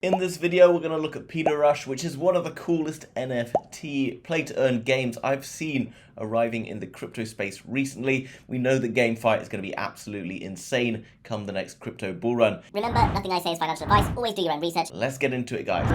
In this video, we're going to look at petarush, which is one of the coolest NFT play-to-earn games I've seen arriving in the crypto space recently. We know that GameFi is going to be absolutely insane come the next crypto bull run. Remember, nothing I say is financial advice. Always do your own research. Let's get into it, guys.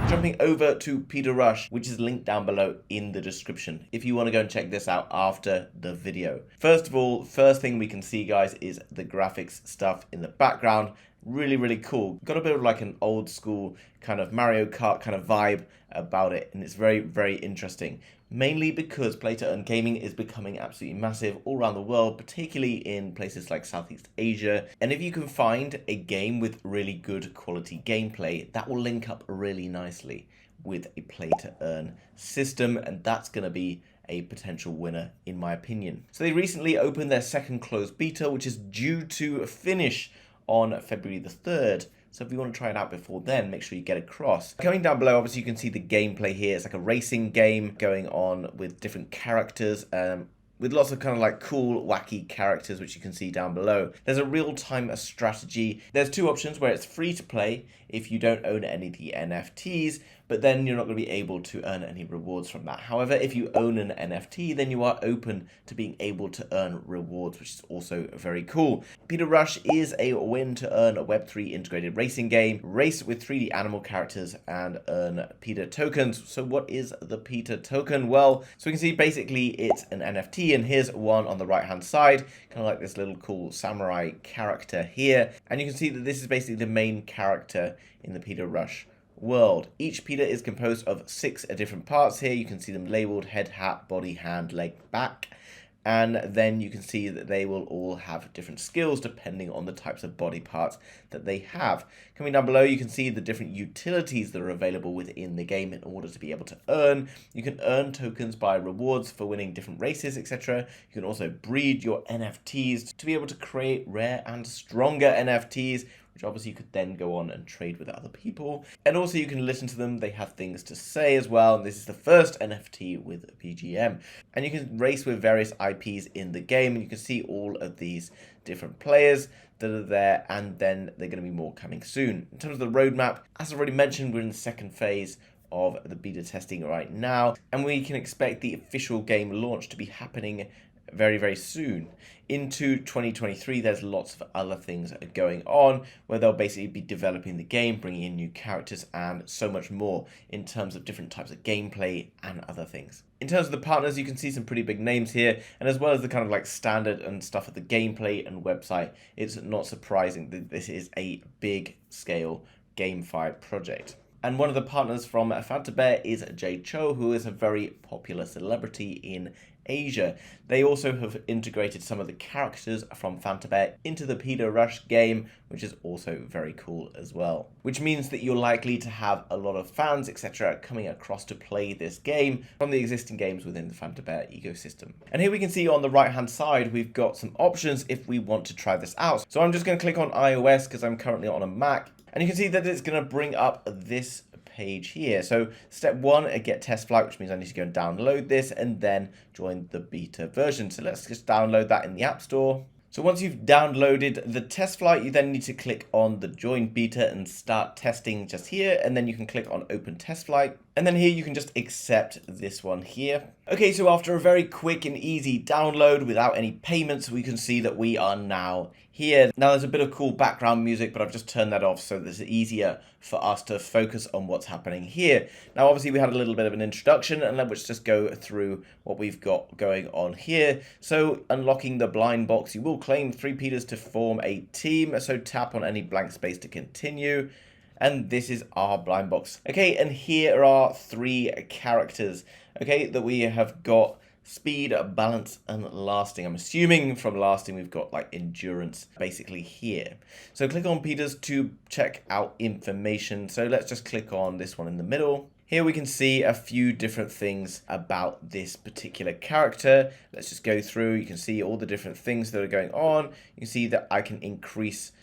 Jumping over to petarush, which is linked down below in the description if you want to go and check this out after the video. First of all, first thing we can see, guys, is the graphics stuff in the background. Really cool. Got a bit of like an old school kind of Mario Kart kind of vibe about it, and it's very interesting. Mainly because play-to-earn gaming is becoming absolutely massive all around the world, particularly in places like Southeast Asia. And if you can find a game with really good quality gameplay, that will link up really nicely with a play-to-earn system, and that's going to be a potential winner in my opinion. So they recently opened their second closed beta, which is due to finish on February the 3rd. So if you want to try it out before then, make sure you get across. Coming down below, obviously you can see the gameplay here. It's like a racing game going on with different characters, with lots of kind of like cool, wacky characters, which you can see down below. There's a real-time strategy. There's two options where it's free to play if you don't own any of the NFTs, but then you're not going to be able to earn any rewards from that. However, if you own an NFT, then you are open to being able to earn rewards, which is also very cool. petarush is a win-to-earn Web3 integrated racing game. Race with 3D animal characters and earn PETA tokens. So what is the PETA token? Well, so we can see basically it's an NFT, and here's one on the right-hand side, kind of like this little cool samurai character here. And you can see that this is basically the main character in the petarush world. Each PETA is composed of 6 different parts here. You can see them labeled: head, hat, body, hand, leg, back. And then you can see that they will all have different skills depending on the types of body parts that they have. Coming down below, you can see the different utilities that are available within the game in order to be able to earn. You can earn tokens by rewards for winning different races, etc. You can also breed your NFTs to be able to create rare and stronger NFTs, which obviously you could then go on and trade with other people. And also you can listen to them. They have things to say as well. And this is the first NFT with BGM. And you can race with various IPs in the game. And you can see all of these different players that are there. And then they're going to be more coming soon. In terms of the roadmap, as I've already mentioned, we're in the second phase of the beta testing right now. And we can expect the official game launch to be happening very soon. Into 2023, there's lots of other things going on where they'll basically be developing the game, bringing in new characters and so much more in terms of different types of gameplay and other things. In terms of the partners, you can see some pretty big names here, and as well as the kind of like standard and stuff of the gameplay and website, it's not surprising that this is a big scale GameFi project. And one of the partners from Fantabear is Jay Cho, who is a very popular celebrity in Asia. They also have integrated some of the characters from Fantabear into the petarush game, which is also very cool as well. Which means that you're likely to have a lot of fans, etc., coming across to play this game from the existing games within the Fantabear ecosystem. And here we can see on the right-hand side, we've got some options if we want to try this out. So I'm just going to click on iOS because I'm currently on a Mac. And you can see that it's going to bring up this page here. So step 1, get test flight, which means I need to go and download this and then join the beta version. So let's just download that in the App Store. So once you've downloaded the test flight, you then need to click on the join beta and start testing just here. And then you can click on open test flight. And then here you can just accept this one here. Okay, so after a very quick and easy download without any payments, we can see that we are now here. Now there's a bit of cool background music, but I've just turned that off so that it's easier for us to focus on what's happening here. Now obviously we had a little bit of an introduction, and let's just go through what we've got going on here. So unlocking the blind box, you will claim 3 PETAs to form a team, so tap on any blank space to continue. And this is our blind box. Okay, and here are 3 characters, okay, that we have got: speed, balance, and lasting. I'm assuming from lasting we've got like endurance basically here. So click on PETAs to check out information. So let's just click on this one in the middle. Here we can see a few different things about this particular character. Let's just go through. You can see all the different things that are going on. You can see that I can increase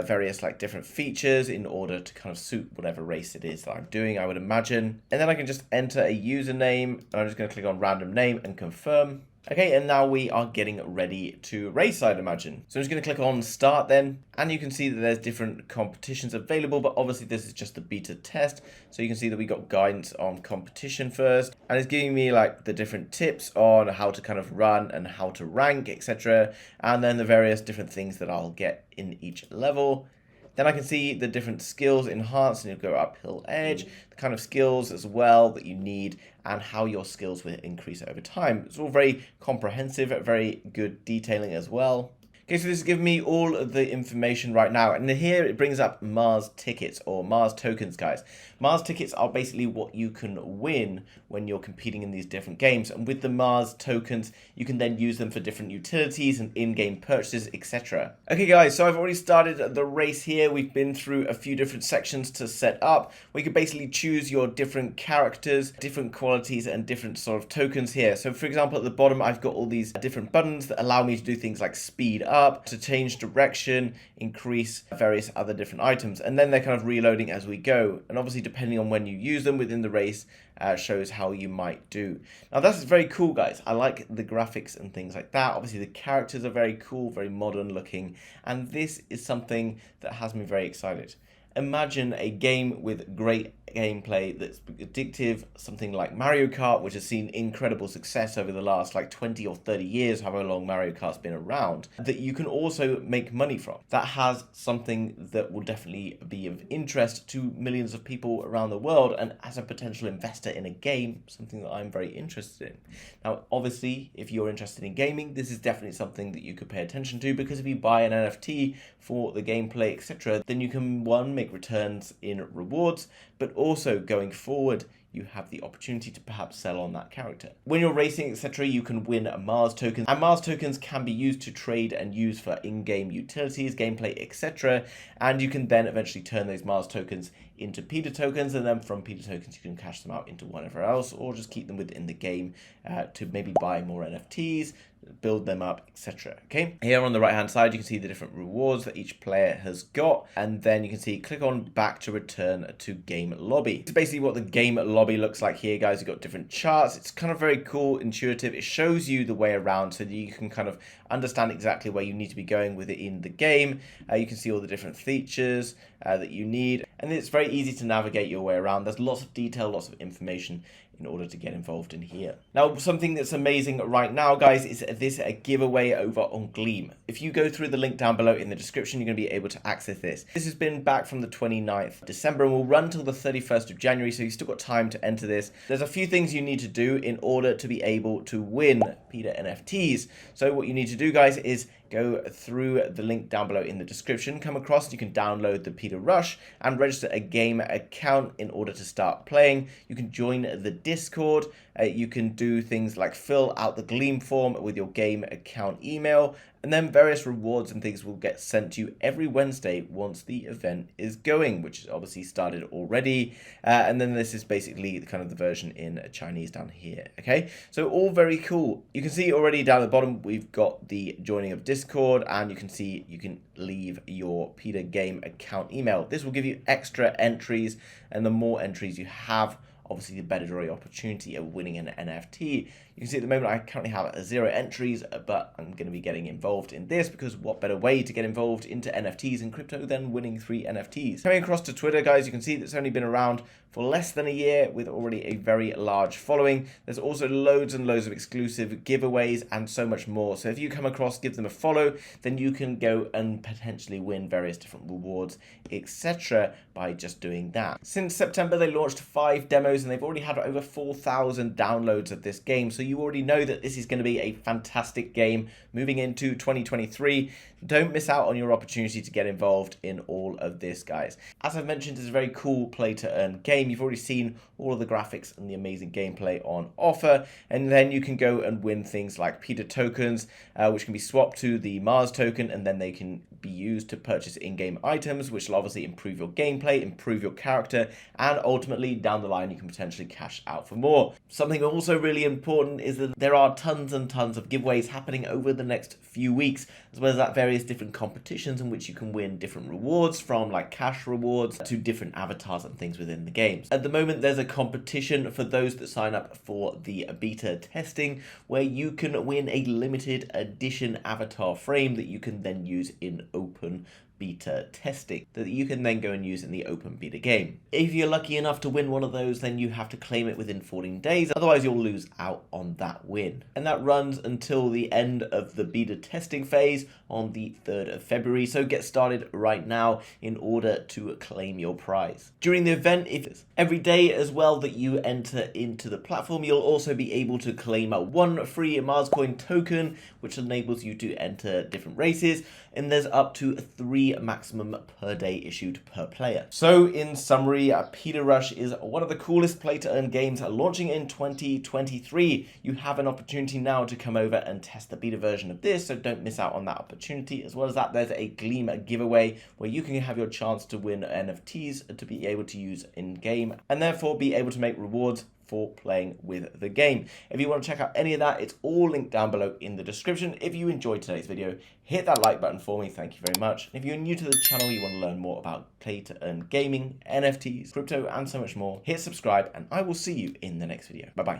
various like different features in order to kind of suit whatever race it is that I'm doing, I would imagine. And then I can just enter a username, and I'm just going to click on random name and confirm. Okay, and now we are getting ready to race, I'd imagine. So I'm just going to click on start then, and you can see that there's different competitions available, but obviously this is just the beta test. So you can see that we got guidance on competition first, and it's giving me like the different tips on how to kind of run and how to rank, etc. And then the various different things that I'll get in each level. Then I can see the different skills enhanced, and you go uphill edge, the kind of skills as well that you need, and how your skills will increase over time. It's all very comprehensive, very good detailing as well. Okay, so this is giving me all of the information right now, and here it brings up Mars tickets or Mars tokens, guys. Mars tickets are basically what you can win when you're competing in these different games, and with the Mars tokens, you can then use them for different utilities and in-game purchases, etc. Okay, guys, so I've already started the race here. We've been through a few different sections to set up. We could basically choose your different characters, different qualities, and different sort of tokens here. So, for example, at the bottom, I've got all these different buttons that allow me to do things like speed up, to change direction, increase various other different items, and then they're kind of reloading as we go, and obviously depending on when you use them within the race shows how you might do. Now that's very cool, guys. I like the graphics and things like that. Obviously the characters are very cool, very modern looking, and this is something that has me very excited. Imagine a game with great gameplay that's addictive, something like Mario Kart, which has seen incredible success over the last like 20 or 30 years, however long Mario Kart's been around, that you can also make money from. That has something that will definitely be of interest to millions of people around the world, and as a potential investor in a game, something that I'm very interested in. Now, obviously, if you're interested in gaming, this is definitely something that you could pay attention to, because if you buy an NFT for the gameplay, etc., then you can, one, make returns in rewards, but also going forward, you have the opportunity to perhaps sell on that character. When you're racing, etc., you can win Mars tokens, and Mars tokens can be used to trade and use for in-game utilities, gameplay, etc., and you can then eventually turn those Mars tokens into PETA tokens, and then from PETA tokens you can cash them out into whatever else, or just keep them within the game to maybe buy more NFTs, build them up, etc. Okay, here on the right hand side you can see the different rewards that each player has got, and then you can see click on back to return to game lobby. It's basically what the game lobby looks like here, guys. You've got different charts. It's kind of very cool, intuitive. It shows you the way around so that you can kind of understand exactly where you need to be going with it in the game. You can see all the different features that you need, and it's very easy to navigate your way around. There's lots of detail, lots of information in order to get involved in here. Now, something that's amazing right now, guys, is this giveaway over on Gleam. If you go through the link down below in the description, you're going to be able to access this. This has been back from the 29th of December and will run till the 31st of January, so you've still got time to enter this. There's a few things you need to do in order to be able to win PETA NFTs. So what you need to do, guys, is go through the link down below in the description, come across, you can download the petarush and register a game account in order to start playing. You can join the Discord, you can do things like fill out the Gleam form with your game account email, and then various rewards and things will get sent to you every Wednesday once the event is going, which is obviously started already. And then this is basically kind of the version in Chinese down here. Okay, so all very cool. You can see already down at the bottom we've got the joining of Discord, and you can see you can leave your PETA game account email. This will give you extra entries, and the more entries you have, obviously the better your opportunity of winning an NFT. You can see at the moment I currently have 0 entries, but I'm going to be getting involved in this because what better way to get involved into NFTs and crypto than winning 3 NFTs. Coming across to Twitter, guys, you can see that's only been around for less than a year with already a very large following. There's also loads and loads of exclusive giveaways and so much more. So if you come across, give them a follow, then you can go and potentially win various different rewards, etc. by just doing that. Since September, they launched 5 demos and they've already had over 4,000 downloads of this game. So you already know that this is going to be a fantastic game moving into 2023. Don't miss out on your opportunity to get involved in all of this, guys. As I've mentioned, it's a very cool play to earn game. You've already seen all of the graphics and the amazing gameplay on offer, and then you can go and win things like PETA tokens, which can be swapped to the Mars token, and then they can be used to purchase in-game items, which will obviously improve your gameplay, improve your character, and ultimately down the line you can potentially cash out for more. Something also really important is that there are tons and tons of giveaways happening over the next few weeks, as well as that various various different competitions in which you can win different rewards, from like cash rewards to different avatars and things within the games. At the moment, there's a competition for those that sign up for the beta testing where you can win a limited edition avatar frame that you can then use in open beta testing that you can then go and use in the open beta game. If you're lucky enough to win one of those, then you have to claim it within 14 days, otherwise you'll lose out on that win. And that runs until the end of the beta testing phase on the 3rd of February, so get started right now in order to claim your prize. During the event, if every day as well that you enter into the platform, you'll also be able to claim one free Mars coin token, which enables you to enter different races, and there's up to 3 maximum per day issued per player. So in summary, petarush is one of the coolest play to earn games launching in 2023. You have an opportunity now to come over and test the beta version of this, so don't miss out on that opportunity. As well as that, there's a Gleam giveaway where you can have your chance to win NFTs to be able to use in game and therefore be able to make rewards for playing with the game. If you want to check out any of that, it's all linked down below in the description. If you enjoyed today's video, hit that like button for me. Thank you very much. If you're new to the channel, you want to learn more about play to earn gaming, NFTs, crypto, and so much more, hit subscribe, and I will see you in the next video. Bye bye.